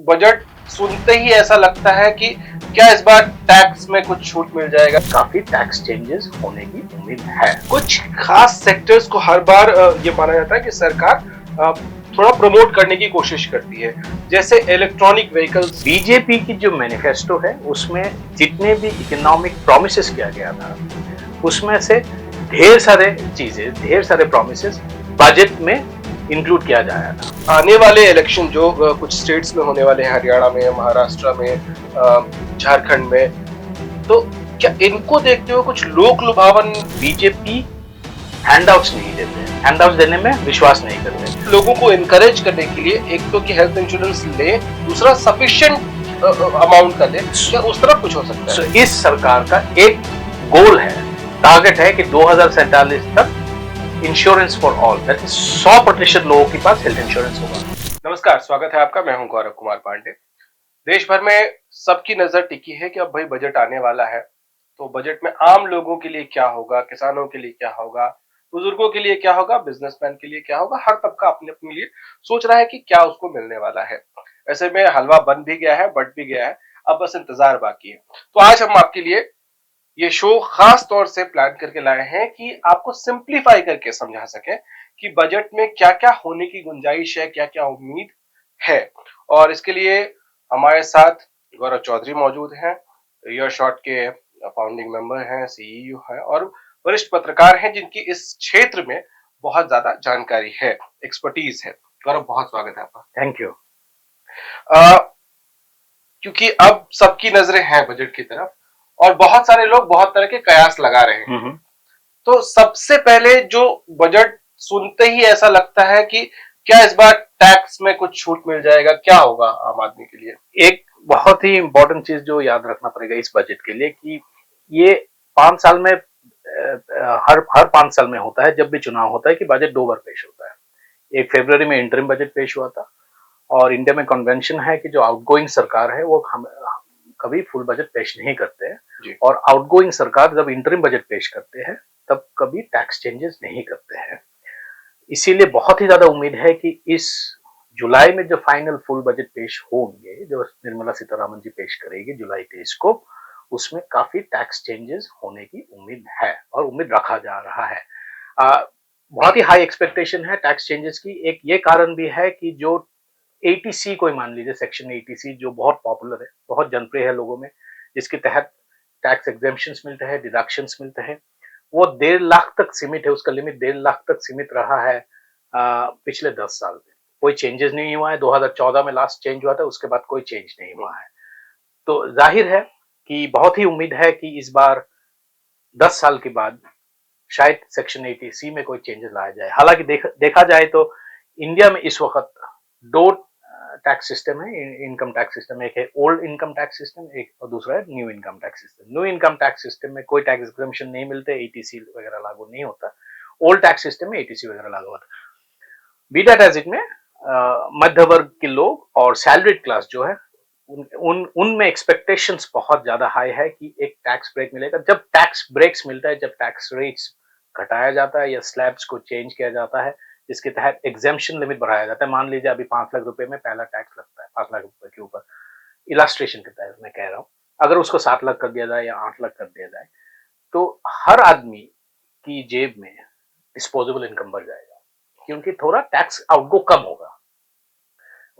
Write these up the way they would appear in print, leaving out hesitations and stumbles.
Budget सुनते ही ऐसा लगता है कि क्या इस बार टैक्स में कुछ छूट मिल जाएगा। काफी टैक्स चेंजेस होने की उम्मीद है। कुछ खास सेक्टर्स को हर बार ये माना जाता है कि सरकार थोड़ा प्रमोट करने की कोशिश करती है, जैसे इलेक्ट्रॉनिक व्हीकल्स। बीजेपी की जो मैनिफेस्टो है उसमें जितने भी इकोनॉमिक प्रोमिसेस किया गया था उसमें से ढेर सारे प्रोमिसेस बजट में इंक्लूड किया जाया था। आने वाले इलेक्शन जो कुछ स्टेट्स में होने वाले हैं, हरियाणा में, महाराष्ट्र में, झारखंड में, तो क्या इनको देखते हुए कुछ लोक लुभावन बीजेपी हैंडआउट्स नहीं देते, हैंडआउट्स देने में विश्वास नहीं करते। लोगों को इनकरेज करने के लिए एक तो कि हेल्थ इंश्योरेंस ले, दूसरा सफिशिएंट अमाउंट का ले, क्या उस तरफ कुछ हो सकता है? इस सरकार का एक गोल है, टारगेट है कि 2047 तक इंश्योरेंस फॉर ऑल, 100% लोगों के पास हेल्थ इंश्योरेंस होगा। नमस्कार, स्वागत है आपका। मैं हूं गौरव कुमार पांडे। देश भर में सबकी नजर टिकी है कि अब भाई बजट आने वाला है, तो बजट में आम लोगों के लिए क्या होगा, किसानों के लिए क्या होगा, बुजुर्गों के लिए क्या होगा, बिजनेसमैन के लिए क्या होगा। हर तबका अपने अपने लिए सोच रहा है कि क्या उसको मिलने वाला है। ऐसे में हलवा बन भी गया है, बट भी गया है, अब बस इंतजार बाकी है। तो आज हम आपके लिए ये शो खास तौर से प्लान करके लाए हैं कि आपको सिंप्लीफाई करके समझा सके कि बजट में क्या क्या होने की गुंजाइश है, क्या क्या उम्मीद है। और इसके लिए हमारे साथ गौरव चौधरी मौजूद हैं, ईयर शॉट के फाउंडिंग मेंबर हैं, सीईओ हैं और वरिष्ठ पत्रकार हैं जिनकी इस क्षेत्र में बहुत ज्यादा जानकारी है, एक्सपर्टीज है। गौरव, बहुत स्वागत है आपका। Thank you. क्योंकि अब सबकी नजरें हैं बजट की तरफ और बहुत सारे लोग बहुत तरह के कयास लगा रहे हैं। तो सबसे पहले जो बजट सुनते ही ऐसा लगता है कि क्या इस बार टैक्स में कुछ छूट मिल जाएगा, क्या होगा आम आदमी के लिए। एक बहुत ही इंपॉर्टेंट चीज जो याद रखना पड़ेगा इस बजट के लिए कि ये 5 साल में हर 5 साल में होता है, जब भी चुनाव होता है कि बजट 2 बार पेश होता है। एक फरवरी में इंटरिम बजट पेश हुआ था और इंडिया में कन्वेंशन है कि जो आउटगोइंग सरकार है वो कभी फुल बजट पेश नहीं करते हैं, और आउटगोइंग सरकार जब इंटरिम बजट पेश करते हैं तब कभी टैक्स चेंजेस नहीं करते हैं। इसीलिए बहुत ही ज्यादा उम्मीद है कि इस जुलाई में जो फाइनल फुल बजट पेश होंगे, जो निर्मला सीतारामन जी पेश करेगी जुलाई 23 को, उसमें काफी टैक्स चेंजेस होने की उम्मीद है और उम्मीद रखा जा रहा है। बहुत ही हाई एक्सपेक्टेशन है टैक्स चेंजेस की। एक ये कारण भी है कि जो एटीसी को मान लीजिए, सेक्शन एटीसी जो बहुत पॉपुलर है, बहुत जनप्रिय है लोगों में, जिसके तहत टैक्स एग्जेम्पशंस मिलते हैं, डिडक्शंस मिलते हैं, वो 1.5 लाख तक सीमित है। उसका लिमिट 1.5 लाख तक सीमित रहा है पिछले 10 साल में। कोई चेंजेस नहीं हुआ है। 2014 में लास्ट चेंज हुआ था, उसके बाद कोई चेंज नहीं हुआ है। तो जाहिर है कि बहुत ही उम्मीद है कि इस बार 10 साल के बाद शायद सेक्शन 80C में कोई चेंजेस लाया जाए। हालांकि देखा जाए तो इंडिया में इस वक्त 2 टैक्स सिस्टम है, इनकम टैक्स सिस्टम। एक है ओल्ड इनकम टैक्स सिस्टम, एक और दूसरा है new income tax system. New income tax system में कोई टैक्स एग्जम्पशन नहीं मिलते, एटीसी वगैरह लागू नहीं होता। ओल्ड टैक्स सिस्टम में एटीसी वगैरह लागू होता। बीटा टैक्स में मध्य वर्ग के लोग और सैलरीड क्लास जो है उनमें एक्सपेक्टेशंस बहुत ज्यादा हाई है कि एक टैक्स ब्रेक मिलेगा। जब टैक्स ब्रेक्स मिलता है, जब टैक्स रेट्स घटाया जाता है या स्लैब्स को चेंज किया जाता है, जिसके तहत एग्जेम्पशन लिमिट बढ़ाया जाता है। मान लीजिए अभी 5 लाख रुपए में पहला टैक्स लगता है, 5 लाख रुपए के ऊपर, इलास्ट्रेशन के तहत मैं कह रहा हूँ। अगर उसको 7 लाख कर दिया जाए या 8 लाख कर दिया जाए तो हर आदमी की जेब में डिस्पोजेबल इनकम बढ़ जाएगा, क्योंकि थोड़ा टैक्स आउटगो कम होगा।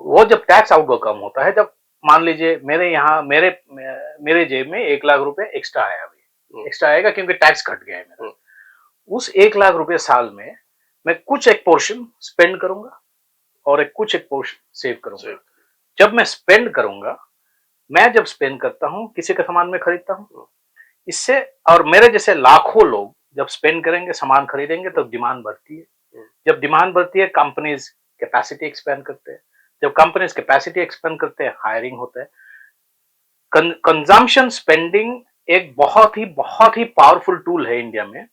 वो जब टैक्स आउटगो कम होता है, जब मान लीजिए मेरे जेब में 1 लाख रुपए एक्स्ट्रा आया, अभी एक्स्ट्रा आएगा क्योंकि टैक्स कट गया है मेरा। उस 1 लाख रुपए साल में मैं कुछ एक पोर्शन स्पेंड करूंगा और कुछ एक पोर्शन सेव करूंगा। जब मैं स्पेंड करूंगा, मैं जब स्पेंड करता हूं, किसी का सामान में खरीदता हूं, इससे और मेरे जैसे लाखों लोग जब स्पेंड करेंगे, सामान खरीदेंगे, तो डिमांड बढ़ती है। जब डिमांड बढ़ती है, कंपनीज कैपेसिटी एक्सपेंड करते हैं। जब कंपनीज कैपेसिटी एक्सपेंड करते हैं, हायरिंग होता है। कंजम्पशन स्पेंडिंग एक बहुत ही पावरफुल टूल है इंडिया में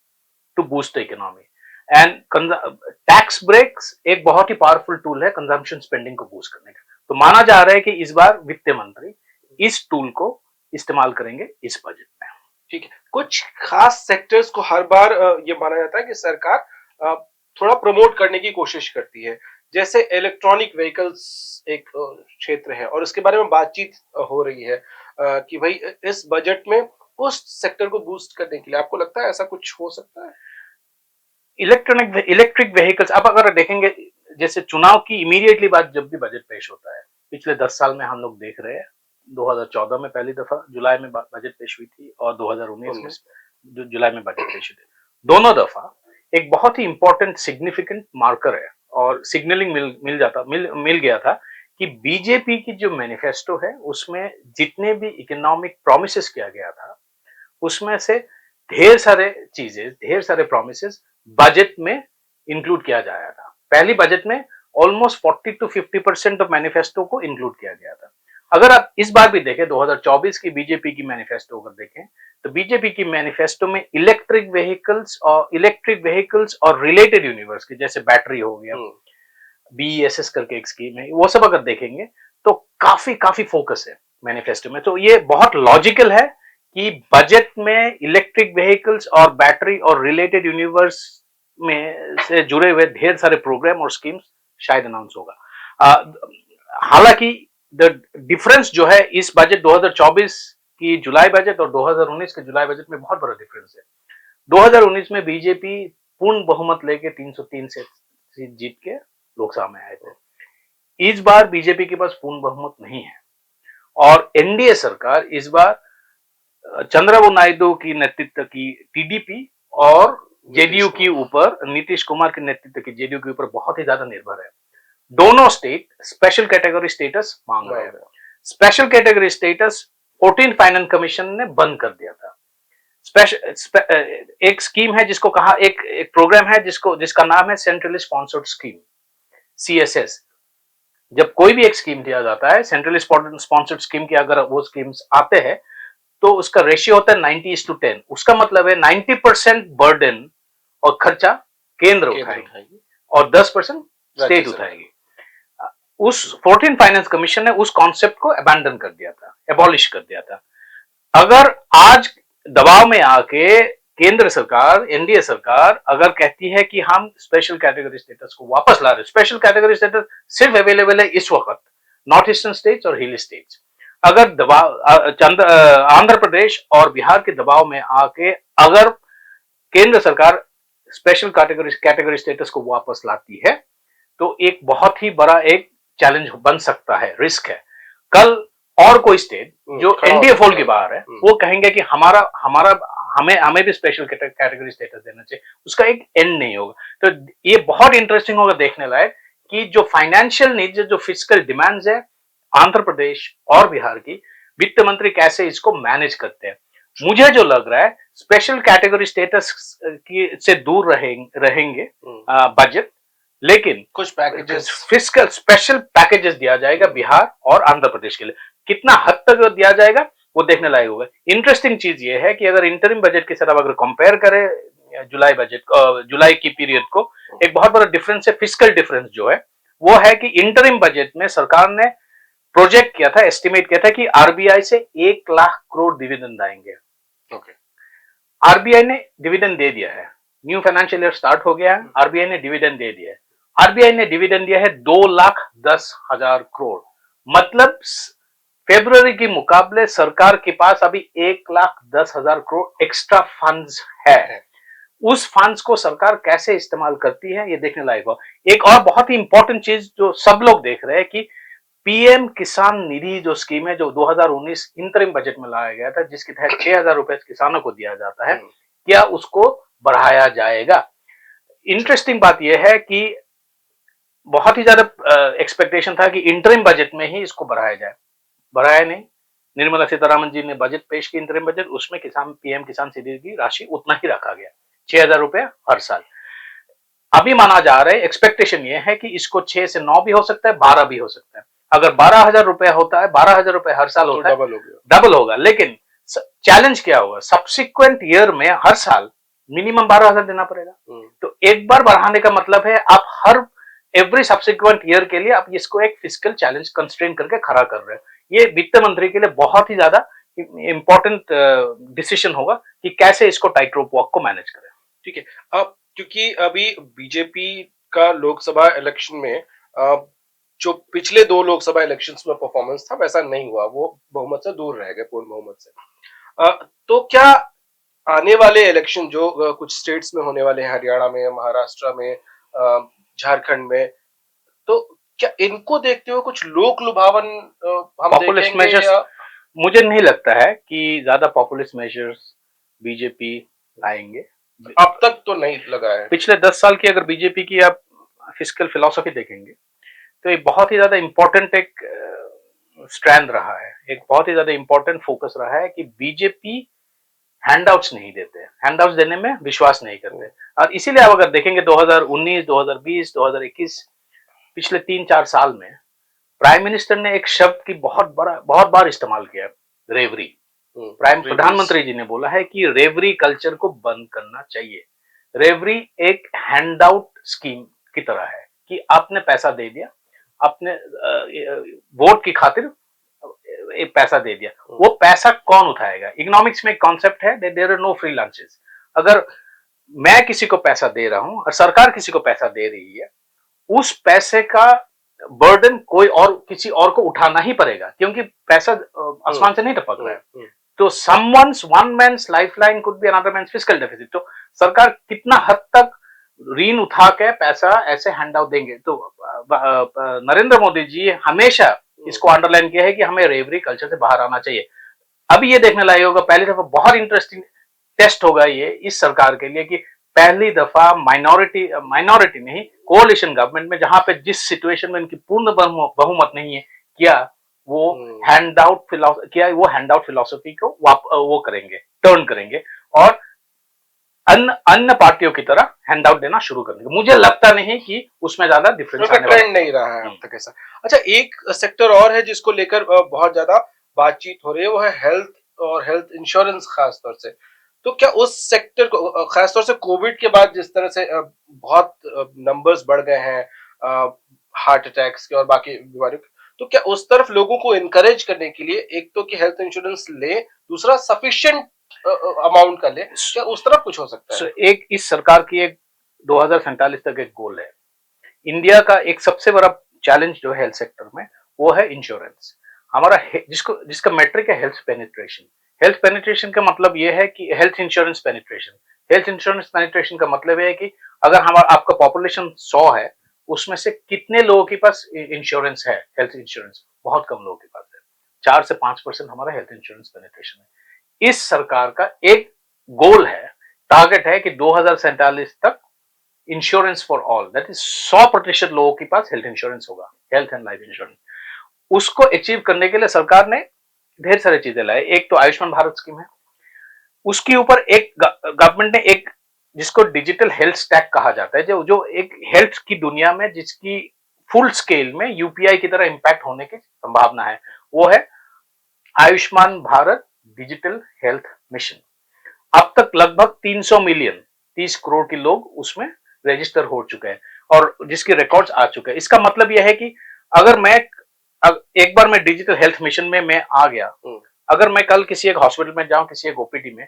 to boost the economy. And tax breaks एक बहुत ही पावरफुल टूल है कंजम्पशन स्पेंडिंग को बूस्ट करने का। तो माना जा रहा है कि इस बार वित्त मंत्री इस टूल को इस्तेमाल करेंगे इस बजट में। ठीक है, कुछ खास सेक्टर्स को हर बार ये माना जाता है कि सरकार थोड़ा प्रमोट करने की कोशिश करती है, जैसे इलेक्ट्रॉनिक व्हीकल्स एक क्षेत्र है और उसके बारे में बातचीत हो रही है कि भाई इस बजट में उस सेक्टर को बूस्ट करने के लिए आपको लगता है ऐसा कुछ हो सकता है? इलेक्ट्रिक व्हीकल्स, अब अगर देखेंगे जैसे चुनाव की इमीडिएटली बाद जब भी बजट पेश होता है, पिछले 10 साल में हम लोग देख रहे हैं, 2014 में पहली दफा जुलाई में बजट पेश हुई थी और 2019 में 19 जुलाई में बजट पेश हुई थी। दोनों दफा एक बहुत ही इंपॉर्टेंट सिग्निफिकेंट मार्कर है और सिग्नलिंग मिल गया था कि बीजेपी की जो मैनिफेस्टो है उसमें जितने भी इकोनॉमिक प्रॉमिसेस किया गया था उसमें से ढेर सारे प्रॉमिसेस बजट में इंक्लूड किया जाया था। पहली बजट में ऑलमोस्ट 40 to 50% ऑफ मैनिफेस्टो को इंक्लूड किया गया था। अगर आप इस बार भी देखें 2024 की बीजेपी की मैनिफेस्टो अगर देखें तो बीजेपी की मैनिफेस्टो में इलेक्ट्रिक व्हीकल्स और रिलेटेड यूनिवर्स की जैसे बैटरी हो गया, बीईएसएस करके एक स्कीम है, वो सब अगर देखेंगे तो काफी काफी फोकस है मैनिफेस्टो में। तो ये बहुत लॉजिकल है कि बजट में इलेक्ट्रिक व्हीकल्स और बैटरी और रिलेटेड यूनिवर्स में से जुड़े हुए ढेर सारे प्रोग्राम और स्कीम्स शायद अनाउंस होगा। हालांकि द डिफरेंस जो है इस बजट 2024 की जुलाई बजट और 2019 के जुलाई बजट में बहुत बड़ा डिफरेंस है। 2019 में बीजेपी पूर्ण बहुमत लेके 303 से सीट जीत के लोकसभा में आए थे। इस बार बीजेपी के पास पूर्ण बहुमत नहीं है और एनडीए सरकार इस बार चंद्रबाबू नायडू की नेतृत्व की टीडीपी और जेडीयू के ऊपर, नीतीश कुमार के नेतृत्व की जेडीयू के ऊपर बहुत ही ज्यादा निर्भर है। दोनों स्टेट स्पेशल कैटेगरी स्टेटस मांग रहे हैं। Special category status 14 finance commission ने बंद कर दिया था। एक स्कीम है जिसको कहा एक प्रोग्राम है जिसका नाम है सेंट्रली स्पॉन्सर्ड स्कीम, सीएसएस। जब कोई भी एक स्कीम दिया जाता है सेंट्रली स्पॉन्सर्ड स्कीम की, अगर वो स्कीम्स आते हैं तो उसका रेशियो होता है 90:10। उसका मतलब है 90% बर्डन और खर्चा केंद्र उठाएगी और 10% स्टेट उठाएगी। उस 14 फाइनेंस कमीशन ने उस कॉन्सेप्ट को अबैंडन कर दिया था, एबॉलिश कर दिया था। अगर आज दबाव में आके केंद्र सरकार, एनडीए सरकार अगर कहती है कि हम स्पेशल कैटेगरी स्टेटस को वापस ला रहे, स्पेशल कैटेगरी स्टेटस सिर्फ अवेलेबल है इस वक्त नॉर्थ ईस्टर्न स्टेट्स और हिली स्टेट्स। अगर दबाव आंध्र प्रदेश और बिहार के दबाव में आके अगर केंद्र सरकार स्पेशल कैटेगरी स्टेटस को वापस लाती है तो एक बहुत ही बड़ा एक चैलेंज बन सकता है, रिस्क है। कल और कोई स्टेट जो एनडीए फोल्ड के बाहर है वो कहेंगे कि हमें भी स्पेशल कैटेगरी स्टेटस देना चाहिए, उसका एक एंड नहीं होगा। तो ये बहुत इंटरेस्टिंग होगा देखने लायक कि जो फाइनेंशियल नीड्स, जो फिजिकल डिमांड्स है आंध्र प्रदेश और बिहार की, वित्त मंत्री कैसे इसको मैनेज करते हैं। मुझे जो लग रहा है स्पेशल कैटेगरी स्टेटस से दूर रहेंगे बजट, लेकिन कुछ पैकेजेस, फिजिकल स्पेशल पैकेजेस दिया जाएगा बिहार और आंध्र प्रदेश के लिए। कितना हद तक दिया जाएगा वो देखने लायक होगा। इंटरेस्टिंग चीज ये है कि अगर इंटरिम बजट के साथ अगर कंपेयर करें जुलाई की पीरियड को, एक बहुत बड़ा डिफरेंस है। फिजिकल डिफरेंस जो है वो है कि इंटरिम बजट में सरकार ने प्रोजेक्ट किया था, एस्टिमेट किया था कि आरबीआई से 1 लाख करोड़ डिविडेंड आएंगे। आरबीआई ने डिविडेंड दे दिया है, न्यू फाइनेंशियल ईयर स्टार्ट हो गया है, आरबीआई ने डिविडेंड दे दिया है। आरबीआई ने डिविडेंड दिया है 2,10,000 करोड़। मतलब फरवरी के मुकाबले सरकार के पास अभी 1,10,000 करोड़ एक्स्ट्रा फंड्स है। उस फंड्स को सरकार कैसे इस्तेमाल करती है ये देखने लायक हो। एक और बहुत ही इंपॉर्टेंट चीज जो सब लोग देख रहे हैं कि पीएम किसान निधि जो स्कीम है, जो 2019 इंतरिम बजट में लाया गया था, जिसके तहत 6,000 रुपए किसानों को दिया जाता है, क्या उसको बढ़ाया जाएगा। इंटरेस्टिंग बात यह है कि बहुत ही ज्यादा एक्सपेक्टेशन था कि इंटरिम बजट में ही इसको बढ़ाया जाए, बढ़ाया नहीं। निर्मला सीतारामन जी ने बजट पेश की इंतरिम बजट, उसमें पीएम किसान निधि की राशि उतना ही रखा गया, 6,000 रुपए हर साल। अभी माना जा रहा है, एक्सपेक्टेशन ये है कि इसको 6 से 9 भी हो सकता है, 12 भी हो सकता है। अगर 12,000 रुपए होता है, 12,000 रुपए हर साल होता है, डबल होगा। लेकिन चैलेंज क्या होगा, सब्सिक्वेंट ईयर में हर साल मिनिमम 12,000 देना पड़ेगा। तो एक बार बढ़ाने का मतलब है आप एवरी सब्सिक्वेंट ईयर के लिए आप इसको एक फिजिकल चैलेंज कंस्ट्रेन करके खड़ा कर रहे हैं। ये वित्त मंत्री के लिए बहुत ही ज्यादा इंपॉर्टेंट डिसीजन होगा कि कैसे इसको टाइट रोप वॉक को मैनेज करें। ठीक है। अब क्योंकि अभी बीजेपी का लोकसभा इलेक्शन में जो पिछले 2 लोकसभा इलेक्शंस में परफॉर्मेंस था वैसा नहीं हुआ, वो बहुमत से दूर रह गए, पूर्ण बहुमत से। तो क्या आने वाले इलेक्शन जो कुछ स्टेट्स में होने वाले हैं, हरियाणा में, महाराष्ट्र में, झारखंड में, तो क्या इनको देखते हुए कुछ लोक लुभावन हम पॉपुलिस्ट देखेंगे मेजर्स, या मुझे नहीं लगता है कि ज्यादा पॉपुलिस्ट मेजर्स बीजेपी लाएंगे। अब तक तो नहीं लगा है? पिछले 10 साल की अगर बीजेपी की आप फिस्कल फिलॉसफी देखेंगे तो ये बहुत ही ज्यादा इंपॉर्टेंट एक स्ट्रैंड रहा है, एक बहुत ही ज्यादा इंपॉर्टेंट फोकस रहा है कि बीजेपी हैंडआउट्स नहीं देते, हैंडआउट्स देने में विश्वास नहीं करते। और इसीलिए आप अगर देखेंगे 2019, 2020, 2021, पिछले 3-4 साल में प्राइम मिनिस्टर ने एक शब्द की बहुत बार इस्तेमाल किया, रेवरी। प्राइम प्रधानमंत्री जी ने बोला है कि रेवरी कल्चर को बंद करना चाहिए। रेवरी एक हैंडआउट स्कीम की तरह है कि आपने पैसा दे दिया, आपने वोट की खातिर एक पैसा दे दिया, वो पैसा कौन उठाएगा? इकोनॉमिक्स में एक कॉन्सेप्ट है, there are no free lunches. अगर मैं किसी को पैसा दे रहा हूं और सरकार किसी को पैसा दे रही है, उस पैसे का बर्डन कोई और किसी और को उठाना ही पड़ेगा, क्योंकि पैसा आसमान से नहीं टपक रहा है। तो someone's one man's lifeline could be another man's fiscal deficit. तो सरकार कितना हद तक ऋण उठा के पैसा ऐसे हैंड आउट देंगे? तो नरेंद्र मोदी जी हमेशा इसको अंडरलाइन किया है कि हमें रेवरी कल्चर से बाहर आना चाहिए। अभी ये देखने लायक होगा, पहली दफा बहुत इंटरेस्टिंग टेस्ट होगा ये इस सरकार के लिए कि पहली दफा माइनॉरिटी नहीं, कोalition गवर्नमेंट में, जहां पे जिस सिचुएशन में इनकी पूर्ण बहुमत नहीं है, क्या वो हैंड आउट फिलॉसफी को वो करेंगे, टर्न करेंगे और अन्य पार्टियों की तरह हैंड आउट देना शुरू कर देंगे। मुझे लगता नहीं कि उसमें ज्यादा डिफरेंस आने वाला ट्रेंड नहीं रहा है अब तक ऐसा। अच्छा, एक सेक्टर और है जिसको लेकर बहुत ज्यादा बातचीत हो रही है, वो है हेल्थ और हेल्थ इंश्योरेंस खास तौर से। तो क्या उस सेक्टर को खास तौर से कोविड के बाद जिस तरह से बहुत नंबर्स बढ़ गए हैं हार्ट अटैक्स के और बाकी बीमारियों के, तो क्या उस तरफ लोगों को इनकरेज करने के लिए एक तो कि हेल्थ इंश्योरेंस ले, दूसरा सफिशिएंट अमाउंट का ले, क्या उस तरफ कुछ हो सकता है? एक इस सरकार की एक 2047 तक एक गोल है। इंडिया का एक सबसे बड़ा चैलेंज जो है हेल्थ सेक्टर में, वो है इंश्योरेंस। हमारा जिसका मेट्रिक है हेल्थ पेनिट्रेशन। हेल्थ पेनिट्रेशन का मतलब ये है कि health insurance penetration, health insurance penetration का मतलब ये है कि अगर हमारा आपका पॉपुलेशन 100 है, उसमें से कितने लोगों के पास इंश्योरेंस है, हेल्थ इंश्योरेंस? बहुत कम लोगों के पास है। 4 से 5% हमारा हेल्थ इंश्योरेंस पेनिट्रेशन है। इस सरकार का एक गोल है, टारगेट है कि 2047 तक insurance for all, that is 100% लोगों के पास हेल्थ इंश्योरेंस होगा, हेल्थ एंड लाइफ इंश्योरेंस। उसको अचीव करने के लिए सरकार ने ढेर सारी चीजें लाई। एक तो आयुष्मान भारत स्कीम है, उसके ऊपर एक गवर्नमेंट ने एक जिसको डिजिटल हेल्थ स्टैक कहा जाता है, जो एक हेल्थ की दुनिया में जिसकी फुल स्केल में यूपीआई की तरह इंपैक्ट होने की संभावना है, वो है Ayushman Bharat digital health mission. अब तक लगभग 300 मिलियन, 30 करोड़ के लोग उसमें रजिस्टर हो चुके हैं और जिसके रिकॉर्ड्स आ चुके हैं। इसका मतलब यह है कि अगर मैं एक बार मैं डिजिटल हेल्थ मिशन में मैं आ गया, अगर मैं कल किसी एक हॉस्पिटल में जाऊं, किसी एक ओपीडी में,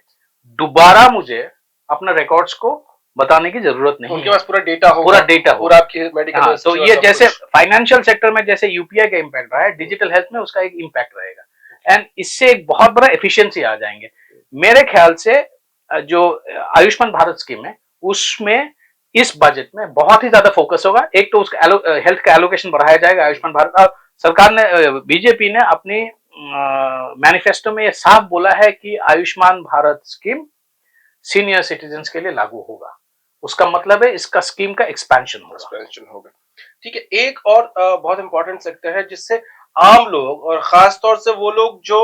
दोबारा मुझे अपना रिकॉर्ड्स को बताने की जरूरत नहीं, उनके पास पूरा डेटा होगा, पूरा डेटा पूरा आपकी मेडिकल। हाँ, तो ये जैसे फाइनेंशियल सेक्टर में जैसे यूपीआई का इंपैक्ट रहा है, डिजिटल हेल्थ में उसका एक इंपैक्ट रहेगा एंड इससे एक बहुत बड़ा एफिशिएंसी आ जाएंगे। मेरे ख्याल से जो आयुष्मान भारत स्कीम है, उसमें इस बजट में बहुत ही ज्यादा फोकस होगा। एक तो उसका हेल्थ का एलोकेशन बढ़ाया जाएगा आयुष्मान भारत। सरकार ने, बीजेपी ने अपनी मैनिफेस्टो में ये साफ बोला है कि Ayushman Bharat scheme senior citizens के लिए लागू होगा। उसका मतलब है इसका स्कीम का एक्सपेंशन होगा। ठीक है, एक और बहुत इंपॉर्टेंट सेक्टर है जिससे आम लोग और खास तौर से वो लोग जो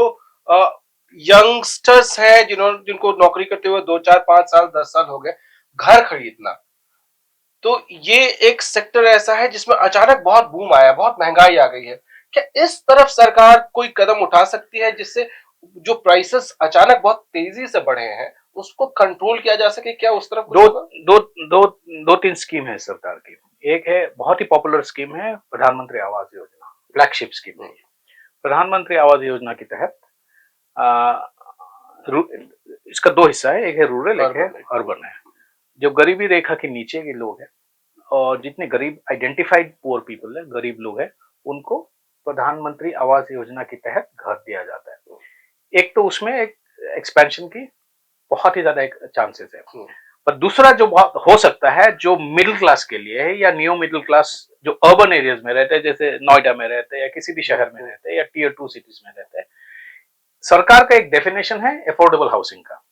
यंगस्टर्स हैं, जिनको नौकरी करते हुए 2, 4, 5 साल 10 साल हो गए, घर खरीदना, तो ये एक सेक्टर ऐसा है जिसमें अचानक बहुत बूम आया, बहुत महंगाई आ गई है। क्या इस तरफ सरकार कोई कदम उठा सकती है जिससे जो प्राइसेस अचानक बहुत तेजी से बढ़े हैं उसको कंट्रोल किया जा सके? क्या उस तरफ दो तीन स्कीम है सरकार की। एक है बहुत ही पॉपुलर स्कीम है प्रधानमंत्री आवास योजना, फ्लैगशिप स्कीम है। प्रधानमंत्री आवास योजना के तहत इसका 2 हिस्सा है, एक है रूरल, एक है अर्बन है। जो गरीबी रेखा के नीचे के लोग हैं और जितने गरीब आइडेंटिफाइड पुअर पीपल है, गरीब लोग हैं, उनको प्रधानमंत्री आवास योजना के तहत घर दिया जाता है। एक तो उसमें एक एक्सपेंशन की बहुत ही ज्यादा एक चांसेस है, पर दूसरा जो बहुत हो सकता है जो मिडिल क्लास के लिए है या न्यू मिडिल क्लास जो अर्बन एरियाज में रहते हैं, जैसे नोएडा में रहते हैं या किसी भी शहर में रहते हैं या टीयर 2 सिटीज में रहते हैं, सरकार का एक डेफिनेशन है अफोर्डेबल हाउसिंग का।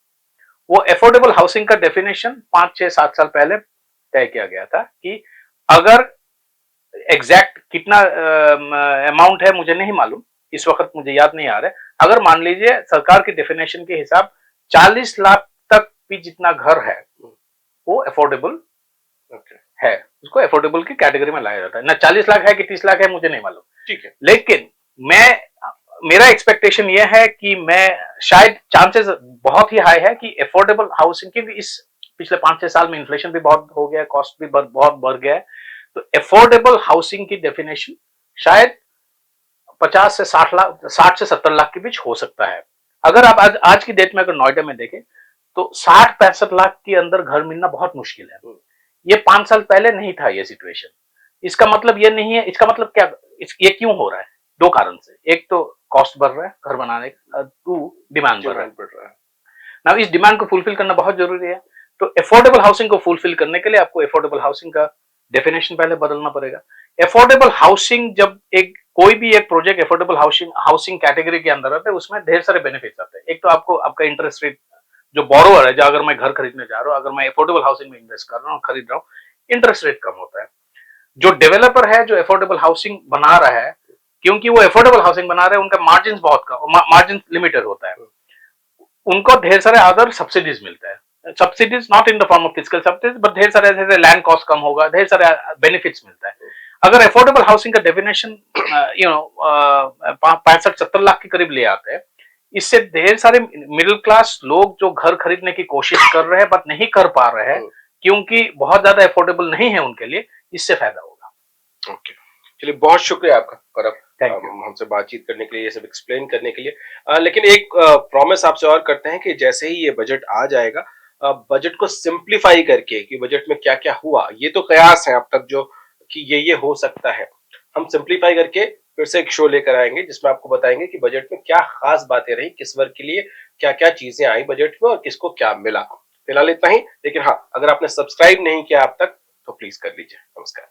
वो अफोर्डेबल हाउसिंग का डेफिनेशन 5, 6, 7 साल पहले तय किया गया था कि अगर एग्जैक्ट कितना अमाउंट है मुझे नहीं मालूम, इस वक्त मुझे याद नहीं आ रहा है, अगर मान लीजिए सरकार की डेफिनेशन के हिसाब 40 लाख तक भी जितना घर है वो अफोर्डेबल है, उसको अफोर्डेबल की कैटेगरी में लाया जाता है। ना 40 लाख है कि 30 लाख है मुझे नहीं मालूम, ठीक है, लेकिन मेरा एक्सपेक्टेशन ये है कि मैं शायद चांसेस बहुत ही हाई है कि अफोर्डेबल हाउसिंग, क्योंकि इस पिछले 5-6 साल में इन्फ्लेशन भी बहुत हो गया है, कॉस्ट भी बहुत बढ़ गया है, तो अफोर्डेबल हाउसिंग की डेफिनेशन शायद 50 से 60 लाख, 60 से 70 लाख के बीच हो सकता है। अगर आप आज की डेट में अगर नोएडा में देखें तो 60-65 लाख के अंदर घर मिलना बहुत मुश्किल है। ये 5 साल पहले नहीं था ये सिचुएशन। इसका मतलब ये नहीं है, इसका मतलब क्या, ये क्यों हो रहा है? 2 कारण से, एक तो कॉस्ट बढ़ रहा है घर बनाने का, 2 डिमांड बढ़ रहा है। ना इस डिमांड को फुलफिल करना बहुत जरूरी है, तो अफोर्डेबल हाउसिंग को फुलफिल करने के लिए आपको अफोर्डेबल हाउसिंग का डेफिनेशन पहले बदलना पड़ेगा। अफोर्डेबल हाउसिंग, जब कोई भी एक प्रोजेक्ट अफोर्डेबल हाउसिंग कैटेगरी के अंदर आता है, उसमें ढेर सारे बेनिफिट्स आते हैं। एक तो आपको आपका इंटरेस्ट रेट, जो बोरोवर है, जो अगर मैं घर खरीदने जा रहा हूँ, अगर मैं अफोर्डेबल हाउसिंग में इन्वेस्ट कर रहा हूँ, खरीद रहा हूँ, इंटरेस्ट रेट कम होता है। जो डेवलपर है जो अफोर्डेबल हाउसिंग बना रहा है, क्योंकि वो अफोर्डेबल हाउसिंग बना रहे हैं, उनका मार्जिन बहुत कम, मार्जिन लिमिटेड होता है, उनको ढेर सारे अदर सब्सिडीज मिलता है। Subsidies not in the form of physical subsidies, but ढेर सारे जैसे लैंड कॉस्ट कम होगा, ढेर सारे बेनिफिट्स मिलता है। अगर अफोर्डेबल हाउसिंग का डेफिनेशन 65-70 लाख के करीब ले आते हैं, इससे ढेर सारे मिडिल क्लास लोग जो घर खरीदने की कोशिश कर रहे हैं बट नहीं कर पा रहे हैं क्योंकि बहुत ज्यादा अफोर्डेबल नहीं है उनके लिए, इससे फायदा होगा। ओके, चलिए बहुत शुक्रिया आपका गौरव, थैंक यू। हमसे बातचीत करने के लिए, ये सब एक्सप्लेन करने के लिए। लेकिन एक प्रॉमिस आपसे और करते हैं कि जैसे ही ये बजट आ जाएगा, बजट को सिंप्लीफाई करके कि बजट में क्या क्या हुआ, ये तो कयास है अब तक जो कि ये हो सकता है, हम सिंप्लीफाई करके फिर से एक शो लेकर आएंगे जिसमें आपको बताएंगे कि बजट में क्या खास बातें रही, किस वर्ग के लिए क्या क्या चीजें आई बजट में और किसको क्या मिला। फिलहाल इतना ही, लेकिन हाँ, अगर आपने सब्सक्राइब नहीं किया अब तक तो प्लीज कर लीजिए। नमस्कार।